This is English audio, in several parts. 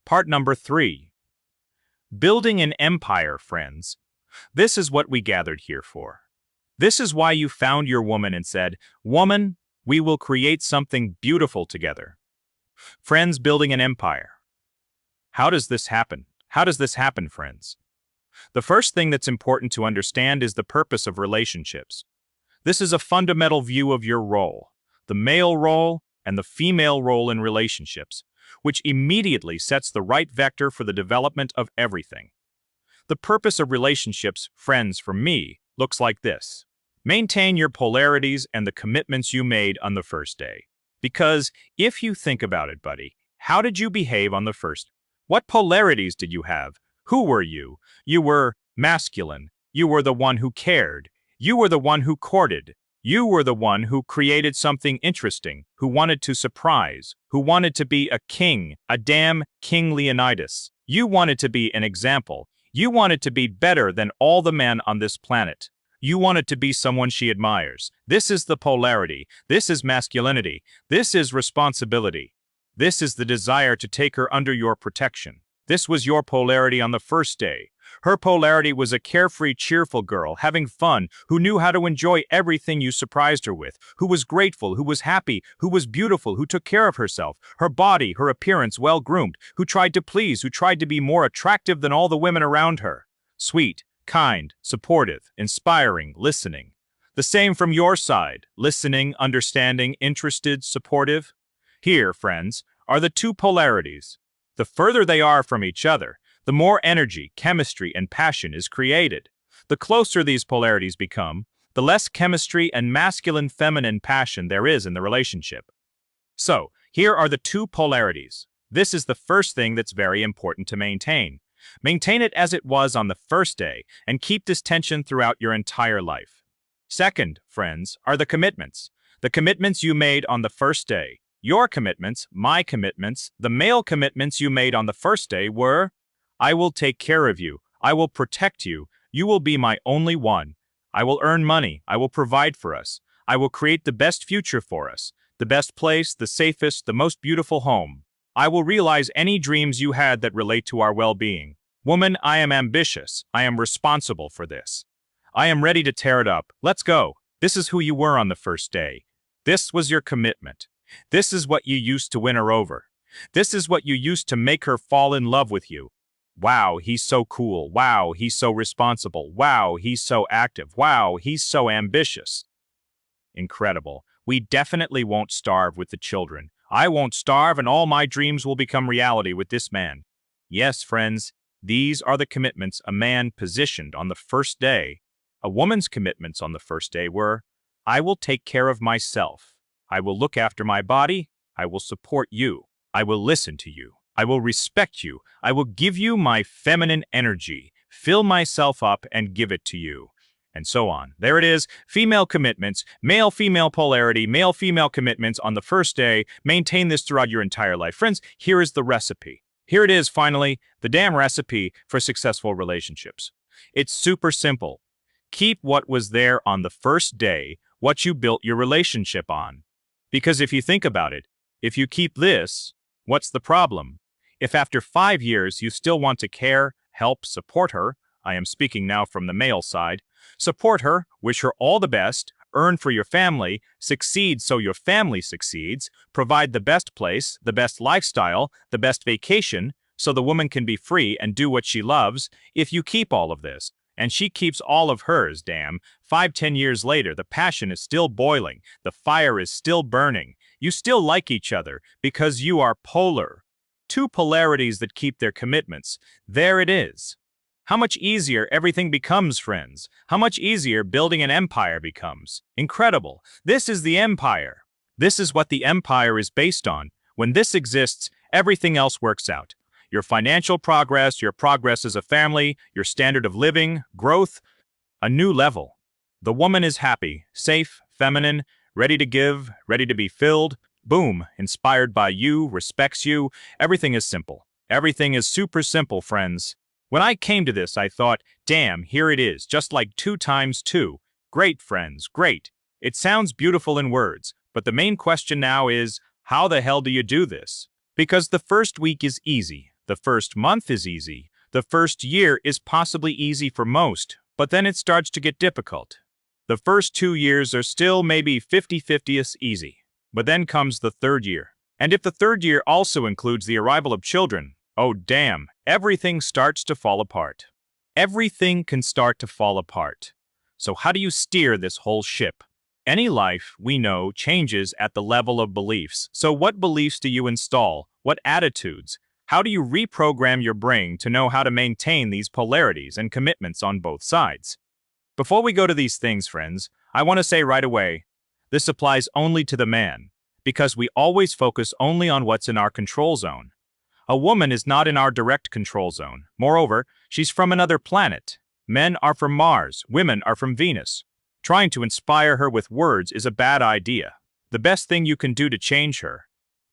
Part number 3. Building an empire, friends. This is what we gathered here for. This is why you found your woman and said, "Woman, we will create something beautiful together." Friends, building an empire. How does this happen? How does this happen, friends? The first thing that's important to understand is the purpose of relationships. This is a fundamental view of your role, the male role and the female role in relationships, which immediately sets the right vector for the development of everything. The purpose of relationships, friends, for me, looks like this. Maintain your polarities and the commitments you made on the first day. Because if you think about it, buddy, how did you behave on the first? What polarities did you have? Who were you? You were masculine. You were the one who cared. You were the one who courted. You were the one who created something interesting, who wanted to surprise, who wanted to be a king, a damn King Leonidas. You wanted to be an example. You wanted to be better than all the men on this planet. You wanted to be someone she admires. This is the polarity. This is masculinity. This is responsibility. This is the desire to take her under your protection. This was your polarity on the first day. Her polarity was a carefree, cheerful girl, having fun, who knew how to enjoy everything you surprised her with, who was grateful, who was happy, who was beautiful, who took care of herself, her body, her appearance well-groomed, who tried to please, who tried to be more attractive than all the women around her. Sweet, kind, supportive, inspiring, listening. The same from your side, listening, understanding, interested, supportive. Here, friends, are the two polarities. The further they are from each other, the more energy, chemistry, and passion is created. The closer these polarities become, the less chemistry and masculine-feminine passion there is in the relationship. So, here are the two polarities. This is the first thing that's very important to maintain. Maintain it as it was on the first day, and keep this tension throughout your entire life. Second, friends, are the commitments. The commitments you made on the first day. Your commitments, my commitments, the male commitments you made on the first day were, I will take care of you. I will protect you. You will be my only one. I will earn money. I will provide for us. I will create the best future for us. The best place, the safest, the most beautiful home. I will realize any dreams you had that relate to our well-being. Woman, I am ambitious. I am responsible for this. I am ready to tear it up. Let's go. This is who you were on the first day. This was your commitment. This is what you used to win her over. This is what you used to make her fall in love with you. Wow, he's so cool. Wow, he's so responsible. Wow, he's so active. Wow, he's so ambitious. Incredible. We definitely won't starve with the children. I won't starve, and all my dreams will become reality with this man. Yes, friends, these are the commitments a man positioned on the first day. A woman's commitments on the first day were, I will take care of myself. I will look after my body. I will support you. I will listen to you. I will respect you. I will give you my feminine energy, fill myself up and give it to you. And so on. There it is. Female commitments, male-female polarity, male-female commitments on the first day. Maintain this throughout your entire life. Friends, here is the recipe. Here it is, finally, the damn recipe for successful relationships. It's super simple. Keep what was there on the first day, what you built your relationship on. Because if you think about it, if you keep this, what's the problem? If after 5 years you still want to care, help, support her, I am speaking now from the male side, support her, wish her all the best, earn for your family, succeed so your family succeeds, provide the best place, the best lifestyle, the best vacation, so the woman can be free and do what she loves, if you keep all of this, and she keeps all of hers, damn, 5-10 years later, the passion is still boiling, the fire is still burning, you still like each other because you are polar. Two polarities that keep their commitments. There it is. How much easier everything becomes, friends. How much easier building an empire becomes. Incredible. This is the empire. This is what the empire is based on. When this exists, everything else works out. Your financial progress, your progress as a family, your standard of living, growth, a new level. The woman is happy, safe, feminine, ready to give, ready to be filled. Boom, inspired by you, respects you. Everything is simple. Everything is super simple, friends. When I came to this, I thought, damn, here it is, just like 2 times 2. Great, friends, great. It sounds beautiful in words, but the main question now is, how the hell do you do this? Because the first week is easy. The first month is easy. The first year is possibly easy for most, but then it starts to get difficult. The first 2 years are still maybe 50-50 easy, but then comes the third year. And if the third year also includes the arrival of children, oh damn, everything starts to fall apart. Everything can start to fall apart. So how do you steer this whole ship? Any life, we know, changes at the level of beliefs. So what beliefs do you install? What attitudes? How do you reprogram your brain to know how to maintain these polarities and commitments on both sides? Before we go to these things, friends, I want to say right away, this applies only to the man, because we always focus only on what's in our control zone. A woman is not in our direct control zone. Moreover, she's from another planet. Men are from Mars, women are from Venus. Trying to inspire her with words is a bad idea. The best thing you can do to change her,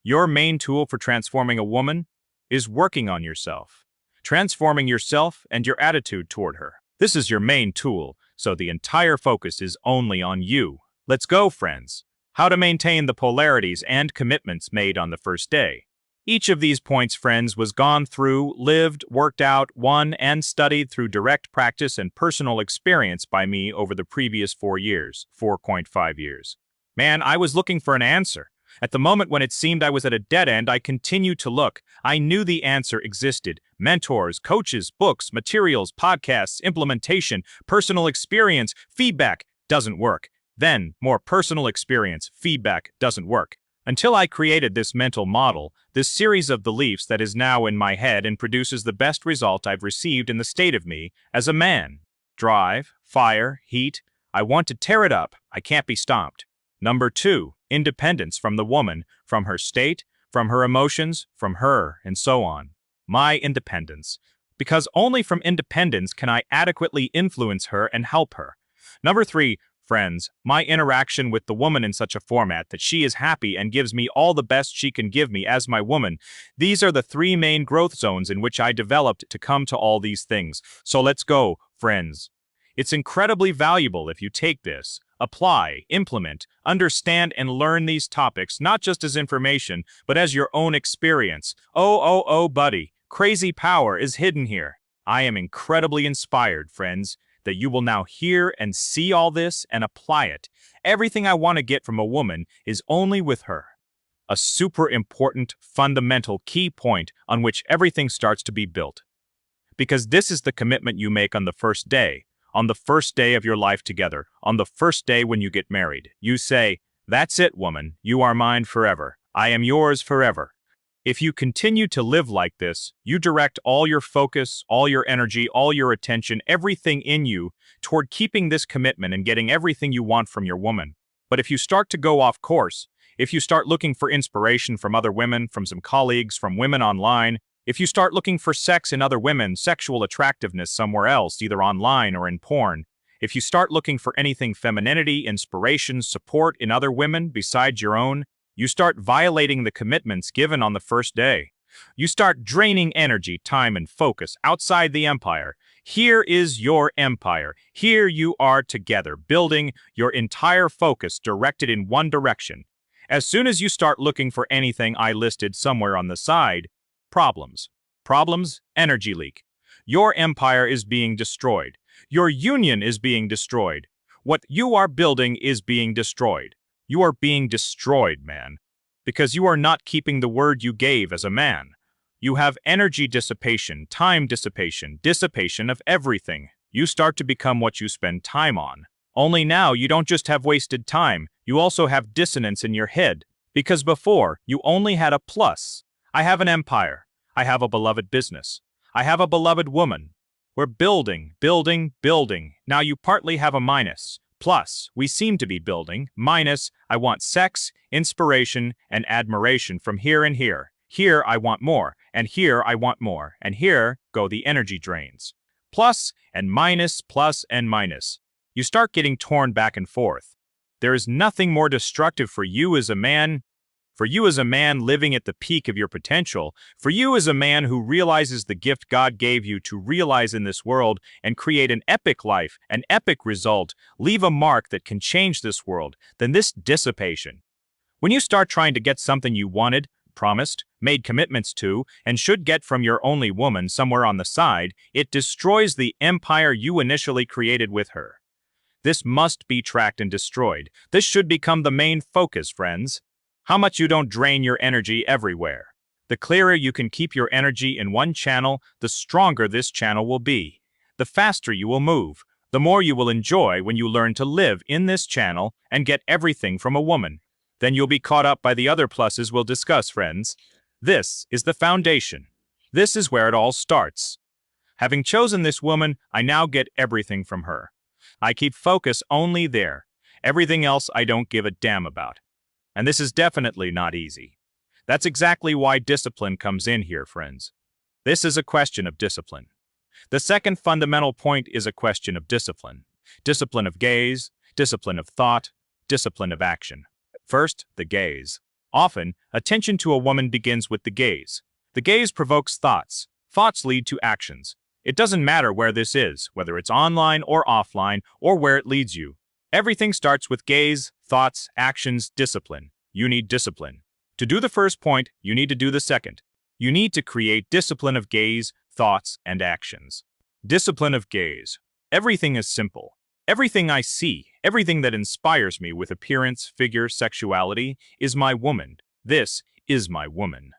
your main tool for transforming a woman, is working on yourself. Transforming yourself and your attitude toward her. This is your main tool, so the entire focus is only on you. Let's go, friends. How to maintain the polarities and commitments made on the first day. Each of these points, friends, was gone through, lived, worked out, won, and studied through direct practice and personal experience by me over the previous 4 years, 4.5 years. Man, I was looking for an answer. At the moment when it seemed I was at a dead end, I continued to look. I knew the answer existed. Mentors, coaches, books, materials, podcasts, implementation, personal experience, feedback doesn't work. Then, more personal experience, feedback doesn't work. Until I created this mental model, this series of beliefs that is now in my head and produces the best result I've received in the state of me as a man. Drive, fire, heat. I want to tear it up. I can't be stopped. Number 2, independence from the woman, from her state, from her emotions, from her, and so on. My independence. Because only from independence can I adequately influence her and help her. Number 3, friends, my interaction with the woman in such a format that she is happy and gives me all the best she can give me as my woman. These are the 3 main growth zones in which I developed to come to all these things. So let's go, friends. It's incredibly valuable if you take this, apply, implement, understand, and learn these topics not just as information, but as your own experience. Oh, buddy, crazy power is hidden here. I am incredibly inspired, friends, that you will now hear and see all this and apply it. Everything I want to get from a woman is only with her. A super important, fundamental key point on which everything starts to be built. Because this is the commitment you make on the first day of your life together, on the first day when you get married. You say, "That's it, woman, you are mine forever. I am yours forever." If you continue to live like this, you direct all your focus, all your energy, all your attention, everything in you toward keeping this commitment and getting everything you want from your woman. But if you start to go off course, if you start looking for inspiration from other women, from some colleagues, from women online, if you start looking for sex in other women, sexual attractiveness somewhere else, either online or in porn, if you start looking for anything femininity, inspiration, support in other women besides your own, you start violating the commitments given on the first day. You start draining energy, time, and focus outside the empire. Here is your empire. Here you are together, building your entire focus directed in one direction. As soon as you start looking for anything I listed somewhere on the side, problems, energy leak. Your empire is being destroyed. Your union is being destroyed. What you are building is being destroyed. You are being destroyed, man, because you are not keeping the word you gave as a man. You have energy dissipation, time dissipation, dissipation of everything. You start to become what you spend time on. Only now you don't just have wasted time, you also have dissonance in your head, because before you only had a plus. I have an empire. I have a beloved business. I have a beloved woman. We're building. Now you partly have a minus. Plus, we seem to be building. Minus, I want sex, inspiration, and admiration from here and here. Here I want more, and here I want more, and here go the energy drains. Plus and minus, plus and minus. You start getting torn back and forth. There is nothing more destructive for you as a man. For you as a man living at the peak of your potential, for you as a man who realizes the gift God gave you to realize in this world and create an epic life, an epic result, leave a mark that can change this world, than this dissipation. When you start trying to get something you wanted, promised, made commitments to, and should get from your only woman somewhere on the side, it destroys the empire you initially created with her. This must be tracked and destroyed. This should become the main focus, friends. How much you don't drain your energy everywhere. The clearer you can keep your energy in one channel, the stronger this channel will be. The faster you will move, the more you will enjoy when you learn to live in this channel and get everything from a woman. Then you'll be caught up by the other pluses we'll discuss, friends. This is the foundation. This is where it all starts. Having chosen this woman, I now get everything from her. I keep focus only there. Everything else I don't give a damn about. And this is definitely not easy. That's exactly why discipline comes in here, friends. This is a question of discipline. The second fundamental point is a question of discipline. Discipline of gaze, discipline of thought, discipline of action. First, the gaze. Often, attention to a woman begins with the gaze. The gaze provokes thoughts. Thoughts lead to actions. It doesn't matter where this is, whether it's online or offline, or where it leads you. Everything starts with gaze, thoughts, actions, discipline. You need discipline. To do the first point, you need to do the second. You need to create discipline of gaze, thoughts, and actions. Discipline of gaze. Everything is simple. Everything I see, everything that inspires me with appearance, figure, sexuality, is my woman. This is my woman.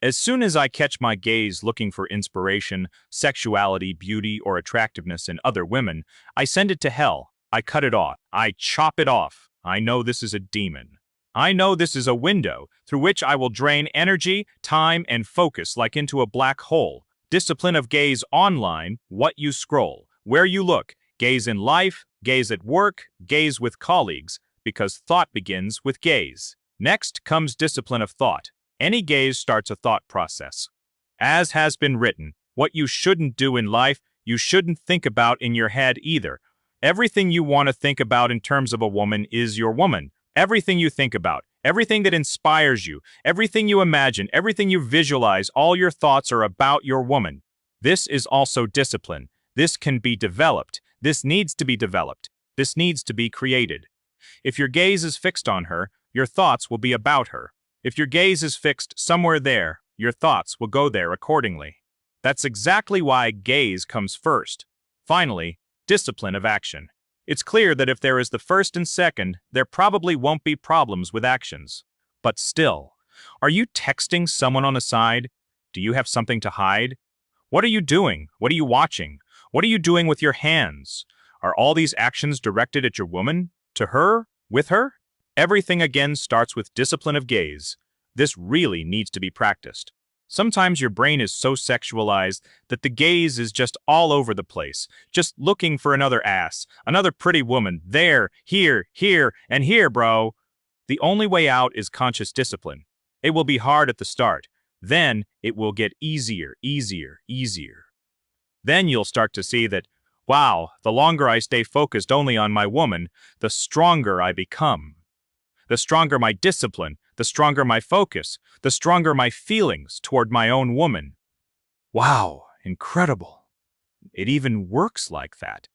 As soon as I catch my gaze looking for inspiration, sexuality, beauty, or attractiveness in other women, I send it to hell. I cut it off. I chop it off. I know this is a demon. I know this is a window through which I will drain energy, time, and focus like into a black hole. Discipline of gaze online, what you scroll, where you look, gaze in life, gaze at work, gaze with colleagues, because thought begins with gaze. Next comes discipline of thought. Any gaze starts a thought process. As has been written, what you shouldn't do in life, you shouldn't think about in your head either. Everything you want to think about in terms of a woman is your woman. Everything you think about, everything that inspires you, everything you imagine, everything you visualize, all your thoughts are about your woman. This is also discipline. This can be developed. This needs to be developed. This needs to be created. If your gaze is fixed on her, your thoughts will be about her. If your gaze is fixed somewhere there, your thoughts will go there accordingly. That's exactly why gaze comes first. Finally, discipline of action. It's clear that if there is the first and second, there probably won't be problems with actions. But still, are you texting someone on the side? Do you have something to hide? What are you doing? What are you watching? What are you doing with your hands? Are all these actions directed at your woman? To her? With her? Everything again starts with discipline of gaze. This really needs to be practiced. Sometimes your brain is so sexualized that the gaze is just all over the place, just looking for another ass, another pretty woman, there, here, and here, bro. The only way out is conscious discipline. It will be hard at the start. Then it will get easier. Then you'll start to see that, wow, the longer I stay focused only on my woman, the stronger I become. The stronger my discipline, the stronger my focus, the stronger my feelings toward my own woman. Wow, incredible. It even works like that.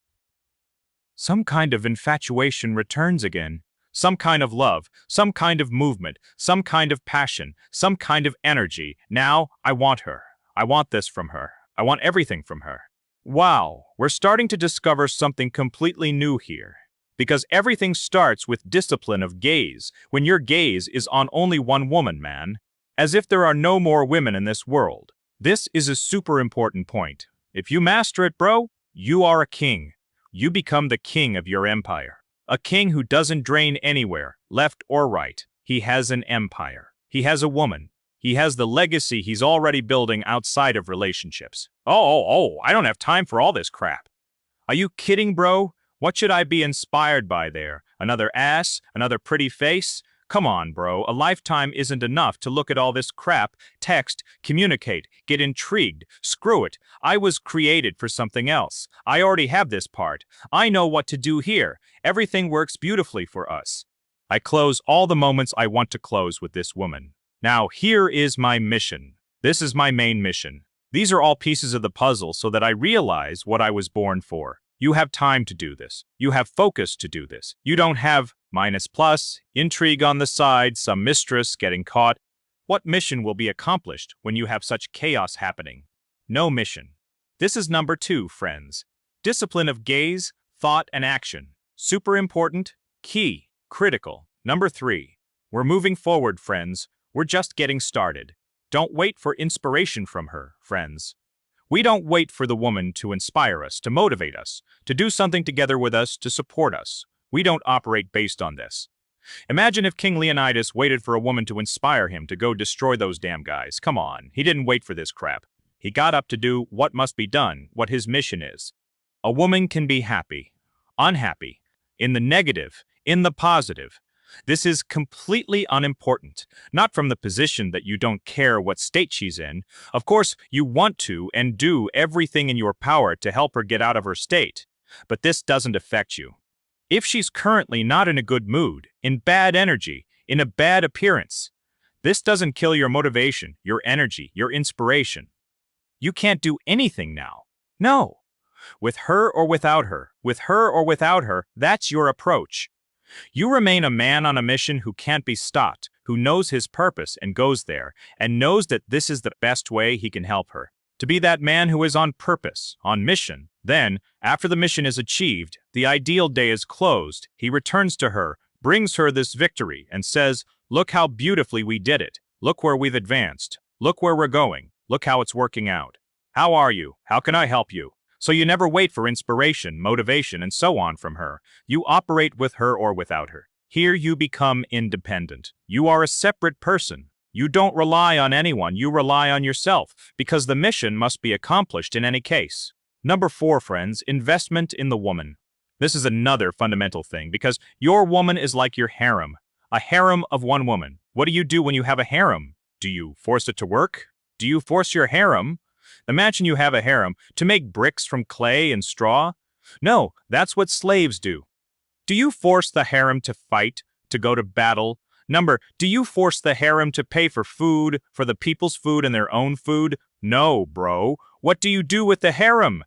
Some kind of infatuation returns again. Some kind of love, some kind of movement, some kind of passion, some kind of energy. Now, I want her. I want this from her. I want everything from her. Wow, we're starting to discover something completely new here. Because everything starts with discipline of gaze, when your gaze is on only one woman, man. As if there are no more women in this world. This is a super important point. If you master it, bro, you are a king. You become the king of your empire. A king who doesn't drain anywhere, left or right. He has an empire. He has a woman. He has the legacy he's already building outside of relationships. Oh, I don't have time for all this crap. Are you kidding, bro? What should I be inspired by there? Another ass? Another pretty face? Come on, bro. A lifetime isn't enough to look at all this crap, text, communicate, get intrigued. Screw it. I was created for something else. I already have this part. I know what to do here. Everything works beautifully for us. I close all the moments I want to close with this woman. Now, here is my mission. This is my main mission. These are all pieces of the puzzle so that I realize what I was born for. You have time to do this. You have focus to do this. You don't have minus plus, intrigue on the side, some mistress getting caught. What mission will be accomplished when you have such chaos happening? No mission. This is number 2, friends. Discipline of gaze, thought, and action. Super important, key, critical. Number 3. We're moving forward, friends. We're just getting started. Don't wait for inspiration from her, friends. We don't wait for the woman to inspire us, to motivate us, to do something together with us, to support us. We don't operate based on this. Imagine if King Leonidas waited for a woman to inspire him to go destroy those damn guys. Come on, he didn't wait for this crap. He got up to do what must be done, what his mission is. A woman can be happy, unhappy, in the negative, in the positive. This is completely unimportant, not from the position that you don't care what state she's in. Of course, you want to and do everything in your power to help her get out of her state, but this doesn't affect you. If she's currently not in a good mood, in bad energy, in a bad appearance, this doesn't kill your motivation, your energy, your inspiration. You can't do anything now. No. With her or without her, with her or without her, that's your approach. You remain a man on a mission who can't be stopped, who knows his purpose and goes there, and knows that this is the best way he can help her. To be that man who is on purpose, on mission. Then, after the mission is achieved, the ideal day is closed, he returns to her, brings her this victory, and says, "Look how beautifully we did it. Look where we've advanced. Look where we're going. Look how it's working out. How are you? How can I help you?" So you never wait for inspiration, motivation, and so on from her. You operate with her or without her. Here you become independent. You are a separate person. You don't rely on anyone, you rely on yourself, because the mission must be accomplished in any case. Number 4, friends, investment in the woman. This is another fundamental thing, because your woman is like your harem. A harem of one woman. What do you do when you have a harem? Do you force it to work? Do you force your harem? Imagine you have a harem to make bricks from clay and straw. No, that's what slaves do. Do you force the harem to fight, to go to battle? Do you force the harem to pay for food, for the people's food and their own food? No, bro. What do you do with the harem?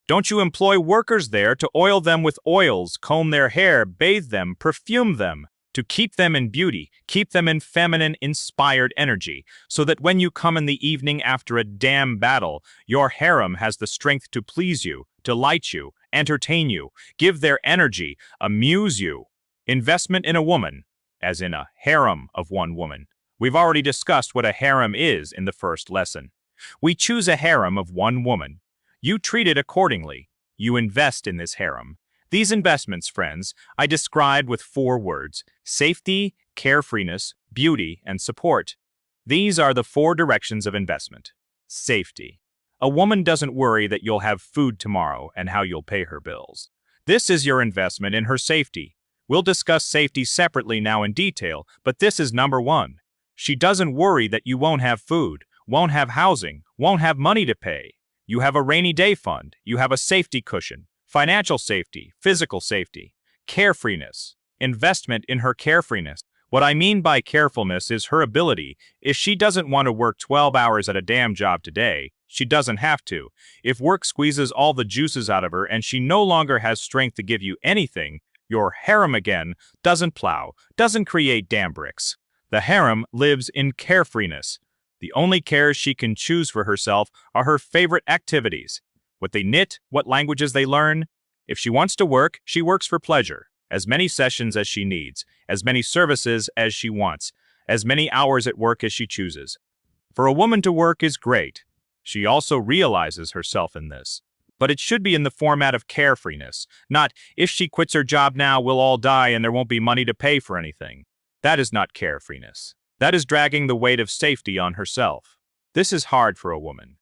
Don't you employ workers there to oil them with oils, comb their hair, bathe them, perfume them, to keep them in beauty, keep them in feminine, inspired energy, so that when you come in the evening after a damn battle, your harem has the strength to please you, delight you, entertain you, give their energy, amuse you. Investment in a woman, as in a harem of one woman. We've already discussed what a harem is in the first lesson. We choose a harem of one woman. You treat it accordingly. You invest in this harem. These investments, friends, I described with 4 words: safety, carefreeness, beauty, and support. These are the 4 directions of investment. Safety. A woman doesn't worry that you'll have food tomorrow and how you'll pay her bills. This is your investment in her safety. We'll discuss safety separately now in detail, but this is number 1. She doesn't worry that you won't have food, won't have housing, won't have money to pay. You have a rainy day fund. You have a safety cushion. Financial safety, physical safety, carefreeness, investment in her carefreeness. What I mean by carefulness is her ability. If she doesn't want to work 12 hours at a damn job today, she doesn't have to. If work squeezes all the juices out of her and she no longer has strength to give you anything, your harem again doesn't plow, doesn't create damn bricks. The harem lives in carefreeness. The only cares she can choose for herself are her favorite activities. What they knit, what languages they learn. If she wants to work, she works for pleasure. As many sessions as she needs, as many services as she wants, as many hours at work as she chooses. For a woman to work is great. She also realizes herself in this. But it should be in the format of carefreeness, not if she quits her job now, we'll all die and there won't be money to pay for anything. That is not carefreeness. That is dragging the weight of safety on herself. This is hard for a woman.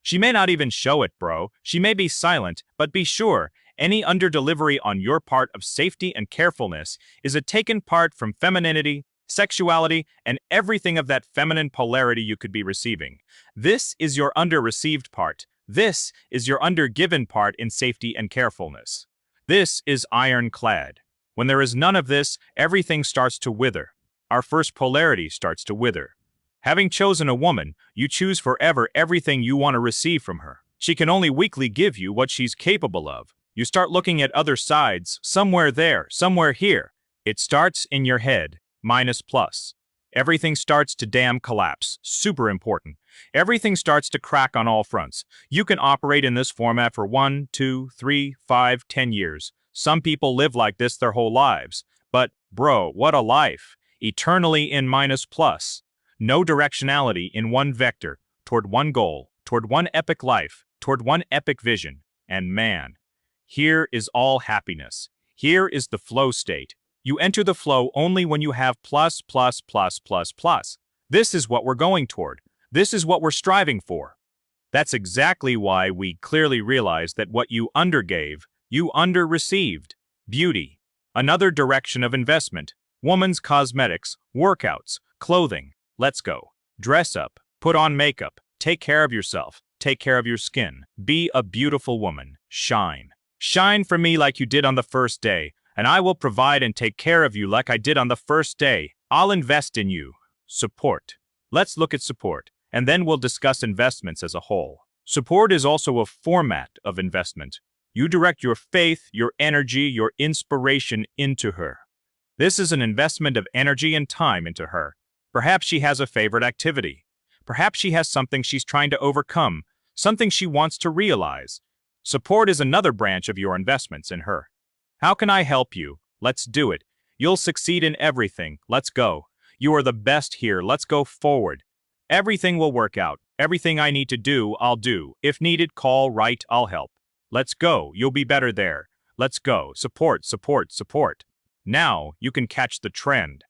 She may not even show it, bro. She may be silent, but be sure, any underdelivery on your part of safety and carefulness is a taken part from femininity, sexuality, and everything of that feminine polarity you could be receiving. This is your under-received part. This is your under-given part in safety and carefulness. This is ironclad. When there is none of this, everything starts to wither. Our first polarity starts to wither. Having chosen a woman, you choose forever everything you want to receive from her. She can only weakly give you what she's capable of. You start looking at other sides, somewhere there, somewhere here. It starts in your head, minus plus. Everything starts to damn collapse. Super important. Everything starts to crack on all fronts. You can operate in this format for 1, 2, 3, 5, 10 years. Some people live like this their whole lives. But, bro, what a life. Eternally in minus plus. No directionality in one vector, toward one goal, toward one epic life, toward one epic vision. And man, here is all happiness. Here is the flow state. You enter the flow only when you have plus, plus, plus, plus, plus. This is what we're going toward. This is what we're striving for. That's exactly why we clearly realize that what you undergave, you under-received. Beauty. Another direction of investment. Woman's cosmetics, workouts, clothing. Let's go. Dress up. Put on makeup. Take care of yourself. Take care of your skin. Be a beautiful woman. Shine. Shine for me like you did on the first day, and I will provide and take care of you like I did on the first day. I'll invest in you. Support. Let's look at support, and then we'll discuss investments as a whole. Support is also a format of investment. You direct your faith, your energy, your inspiration into her. This is an investment of energy and time into her. Perhaps she has a favorite activity. Perhaps she has something she's trying to overcome, something she wants to realize. Support is another branch of your investments in her. How can I help you? Let's do it. You'll succeed in everything. Let's go. You are the best here. Let's go forward. Everything will work out. Everything I need to do, I'll do. If needed, call, write, I'll help. Let's go. You'll be better there. Let's go. Support, support, support. Now you can catch the trend.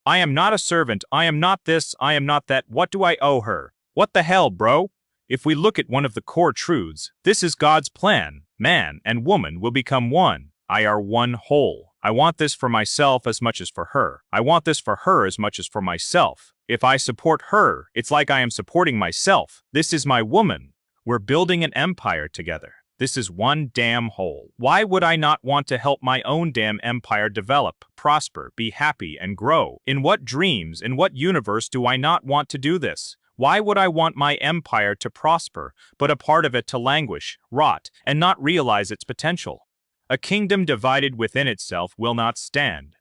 I am not a servant. I am not this. I am not that. What do I owe her? What the hell, bro? If we look at one of the core truths, this is God's plan. Man and woman will become one. I are one whole. I want this for myself as much as for her. I want this for her as much as for myself. If I support her, it's like I am supporting myself. This is my woman. We're building an empire together. This is one damn whole. Why would I not want to help my own damn empire develop, prosper, be happy, and grow? In what dreams, in what universe do I not want to do this? Why would I want my empire to prosper, but a part of it to languish, rot, and not realize its potential? A kingdom divided within itself will not stand.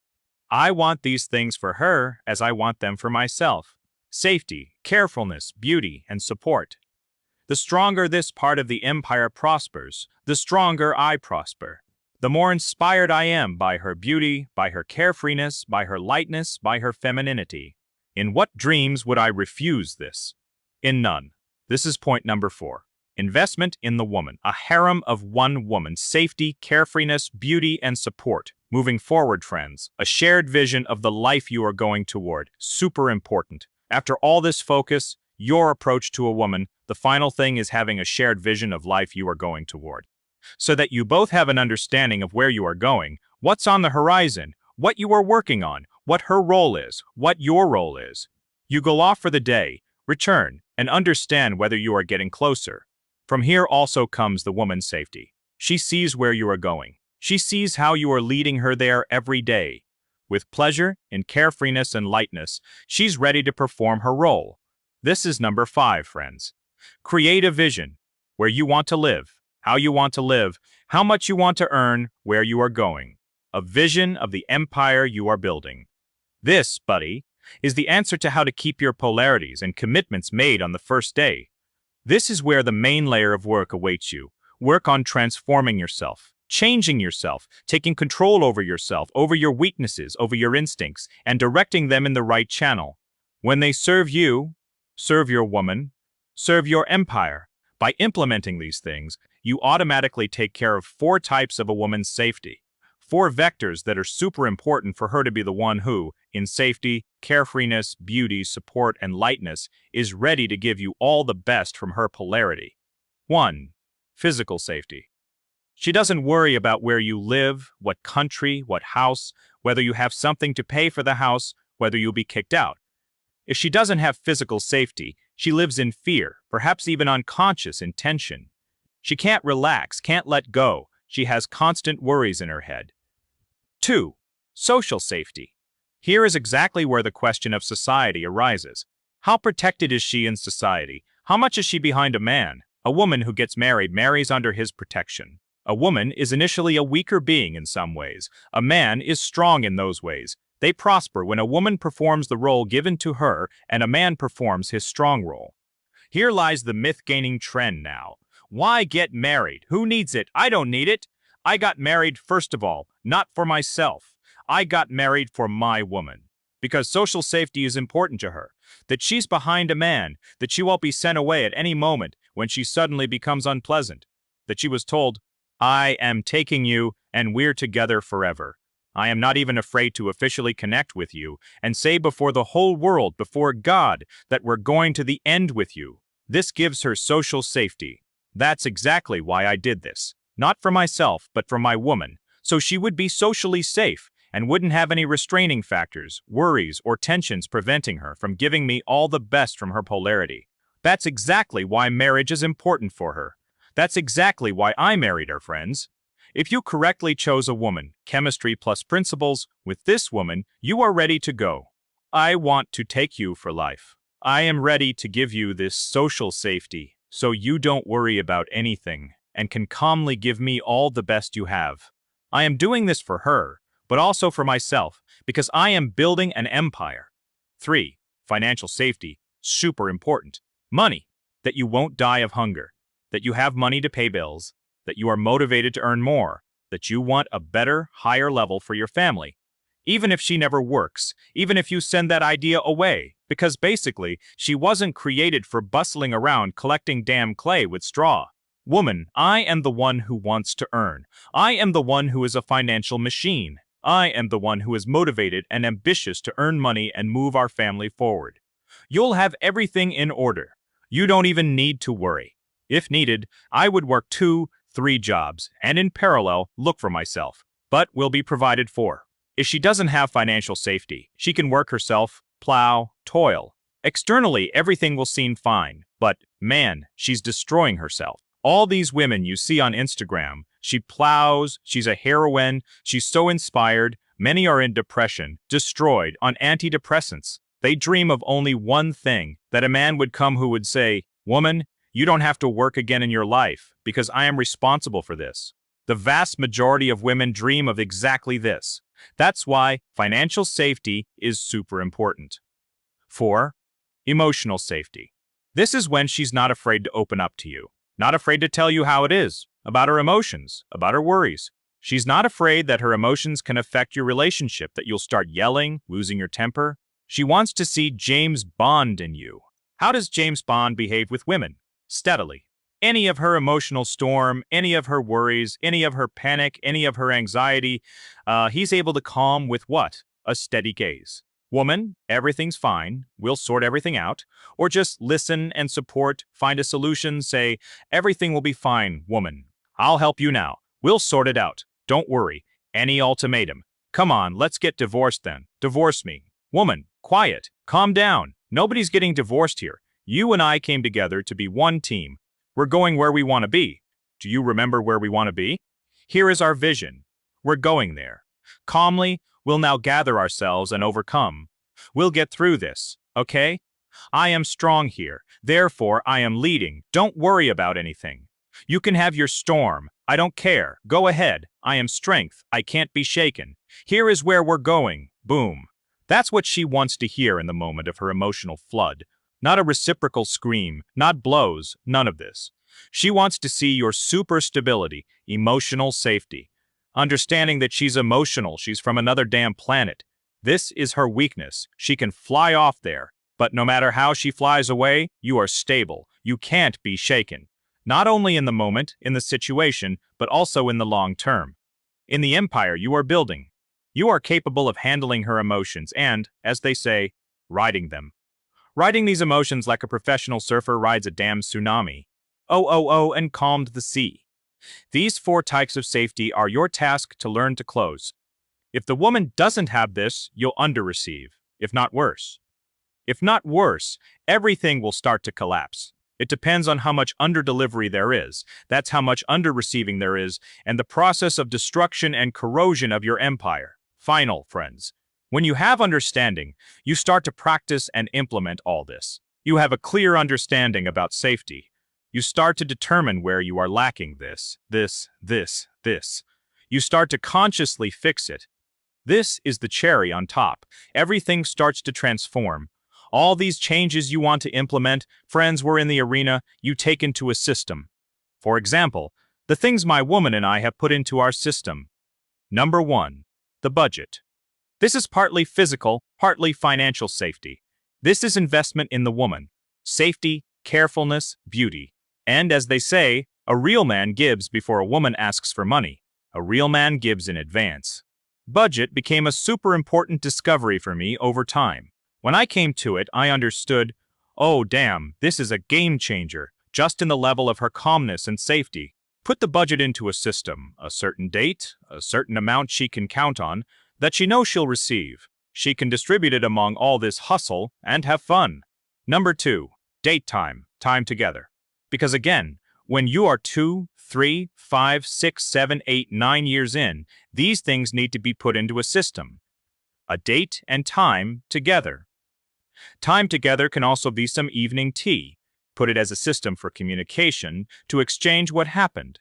I want these things for her as I want them for myself. Safety, carefulness, beauty, and support. The stronger this part of the empire prospers, the stronger I prosper. The more inspired I am by her beauty, by her carefreeness, by her lightness, by her femininity. In what dreams would I refuse this? In none. This is point number 4. Investment in the woman. A harem of one woman. Safety, carefreeness, beauty, and support. Moving forward, friends. A shared vision of the life you are going toward. Super important. After all this focus, your approach to a woman, the final thing is having a shared vision of life you are going toward. So that you both have an understanding of where you are going, what's on the horizon, what you are working on, what her role is, what your role is. You go off for the day, return, and understand whether you are getting closer. From here also comes the woman's safety. She sees where you are going. She sees how you are leading her there every day. With pleasure, in carefreeness and lightness, she's ready to perform her role. This is number 5, friends. Create a vision. Where you want to live, how you want to live, how much you want to earn, where you are going. A vision of the empire you are building. This, buddy, is the answer to how to keep your polarities and commitments made on the first day. This is where the main layer of work awaits you. Work on transforming yourself, changing yourself, taking control over yourself, over your weaknesses, over your instincts, and directing them in the right channel. When they serve you, serve your woman, serve your empire. By implementing these things, you automatically take care of 4 types of a woman's safety. 4 vectors that are super important for her to be the one who, in safety, carefreeness, beauty, support, and lightness, is ready to give you all the best from her polarity. 1. Physical safety. She doesn't worry about where you live, what country, what house, whether you have something to pay for the house, whether you'll be kicked out. If she doesn't have physical safety, she lives in fear, perhaps even unconscious in tension. She can't relax, can't let go. She has constant worries in her head. 2. Social safety. Here is exactly where the question of society arises. How protected is she in society? How much is she behind a man? A woman who gets married marries under his protection. A woman is initially a weaker being in some ways. A man is strong in those ways. They prosper when a woman performs the role given to her and a man performs his strong role. Here lies the myth-gaining trend now. Why get married? Who needs it? I don't need it. I got married, first of all, not for myself. I got married for my woman. Because social safety is important to her. That she's behind a man. That she won't be sent away at any moment when she suddenly becomes unpleasant. That she was told, I am taking you and we're together forever. I am not even afraid to officially connect with you and say before the whole world, before God, that we're going to the end with you. This gives her social safety. That's exactly why I did this. Not for myself, but for my woman, so she would be socially safe and wouldn't have any restraining factors, worries, or tensions preventing her from giving me all the best from her polarity. That's exactly why marriage is important for her. That's exactly why I married her, friends. If you correctly chose a woman, chemistry plus principles, with this woman, you are ready to go. I want to take you for life. I am ready to give you this social safety, so you don't worry about anything and can calmly give me all the best you have. I am doing this for her, but also for myself, because I am building an empire. 3. Financial safety, super important. Money, that you won't die of hunger, that you have money to pay bills, that you are motivated to earn more, that you want a better, higher level for your family. Even if she never works, even if you send that idea away, because basically, she wasn't created for bustling around collecting damn clay with straw. Woman, I am the one who wants to earn. I am the one who is a financial machine. I am the one who is motivated and ambitious to earn money and move our family forward. You'll have everything in order. You don't even need to worry. If needed, I would work 2, 3 jobs, and in parallel, look for myself, but will be provided for. If she doesn't have financial safety, she can work herself, plow, toil. Externally, everything will seem fine, but, man, she's destroying herself. All these women you see on Instagram, she plows, she's a heroine, she's so inspired, many are in depression, destroyed, on antidepressants. They dream of only one thing, that a man would come who would say, woman, you don't have to work again in your life, because I am responsible for this. The vast majority of women dream of exactly this. That's why financial safety is super important. 4. Emotional safety. This is when she's not afraid to open up to you. Not afraid to tell you how it is, about her emotions, about her worries. She's not afraid that her emotions can affect your relationship, that you'll start yelling, losing your temper. She wants to see James Bond in you. How does James Bond behave with women? Steadily. Any of her emotional storm, any of her worries, any of her panic, any of her anxiety, he's able to calm with what? A steady gaze. Woman, everything's fine, we'll sort everything out. Or just listen and support, find a solution, say, everything will be fine, woman. I'll help you now. We'll sort it out. Don't worry. Any ultimatum. Come on, let's get divorced then. Divorce me. Woman, quiet. Calm down. Nobody's getting divorced here. You and I came together to be one team. We're going where we want to be. Do you remember where we want to be? Here is our vision. We're going there. Calmly, we'll now gather ourselves and overcome. We'll get through this, okay? I am strong here. Therefore, I am leading. Don't worry about anything. You can have your storm. I don't care. Go ahead. I am strength. I can't be shaken. Here is where we're going. Boom. That's what she wants to hear in the moment of her emotional flood. Not a reciprocal scream, not blows, none of this. She wants to see your super stability, emotional safety. Understanding that she's emotional, she's from another damn planet. This is her weakness. She can fly off there. But no matter how she flies away, you are stable. You can't be shaken. Not only in the moment, in the situation, but also in the long term. In the empire you are building. You are capable of handling her emotions and, as they say, riding them. Riding these emotions like a professional surfer rides a damn tsunami. And calmed the sea. These 4 types of safety are your task to learn to close. If the woman doesn't have this, you'll underreceive, if not worse. If not worse, everything will start to collapse. It depends on how much underdelivery there is. That's how much underreceiving there is, and the process of destruction and corrosion of your empire. Final, friends. When you have understanding, you start to practice and implement all this. You have a clear understanding about safety. You start to determine where you are lacking this. You start to consciously fix it. This is the cherry on top. Everything starts to transform. All these changes you want to implement, friends, were in the arena you take into a system. For example, the things my woman and I have put into our system. Number 1. The budget. This is partly physical, partly financial safety. This is investment in the woman. Safety, carefulness, beauty. And as they say, a real man gives before a woman asks for money. A real man gives in advance. Budget became a super important discovery for me over time. When I came to it, I understood, oh damn, this is a game changer, just in the level of her calmness and safety. Put the budget into a system, a certain date, a certain amount she can count on, that she knows she'll receive. She can distribute it among all this hustle and have fun. Number 2, date time, time together. Because again, when you are 2, 3, 5, 6, 7, 8, 9 years in, these things need to be put into a system. A date and time together. Time together can also be some evening tea. Put it as a system for communication to exchange what happened.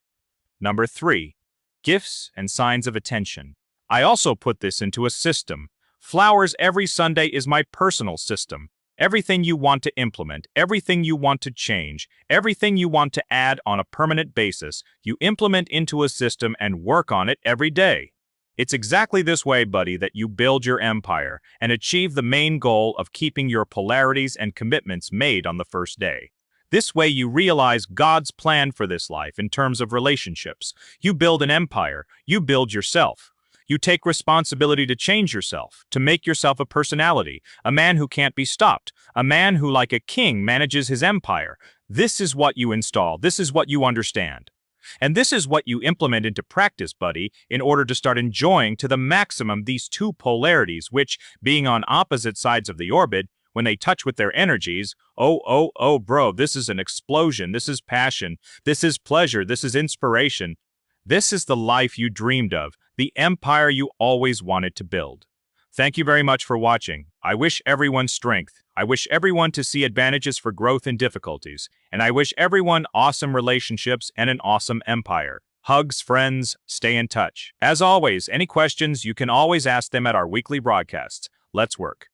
Number 3, gifts and signs of attention. I also put this into a system. Flowers every Sunday is my personal system. Everything you want to implement, everything you want to change, everything you want to add on a permanent basis, you implement into a system and work on it every day. It's exactly this way, buddy, that you build your empire and achieve the main goal of keeping your polarities and commitments made on the first day. This way you realize God's plan for this life in terms of relationships. You build an empire, you build yourself. You take responsibility to change yourself, to make yourself a personality, a man who can't be stopped, a man who like a king manages his empire. This is what you install, this is what you understand. And this is what you implement into practice, buddy, in order to start enjoying to the maximum these two polarities which, being on opposite sides of the orbit, when they touch with their energies, oh bro, this is an explosion, this is passion, this is pleasure, this is inspiration. This is the life you dreamed of, the empire you always wanted to build. Thank you very much for watching. I wish everyone strength. I wish everyone to see advantages for growth in difficulties. And I wish everyone awesome relationships and an awesome empire. Hugs, friends. Stay in touch. As always, any questions, you can always ask them at our weekly broadcasts. Let's work.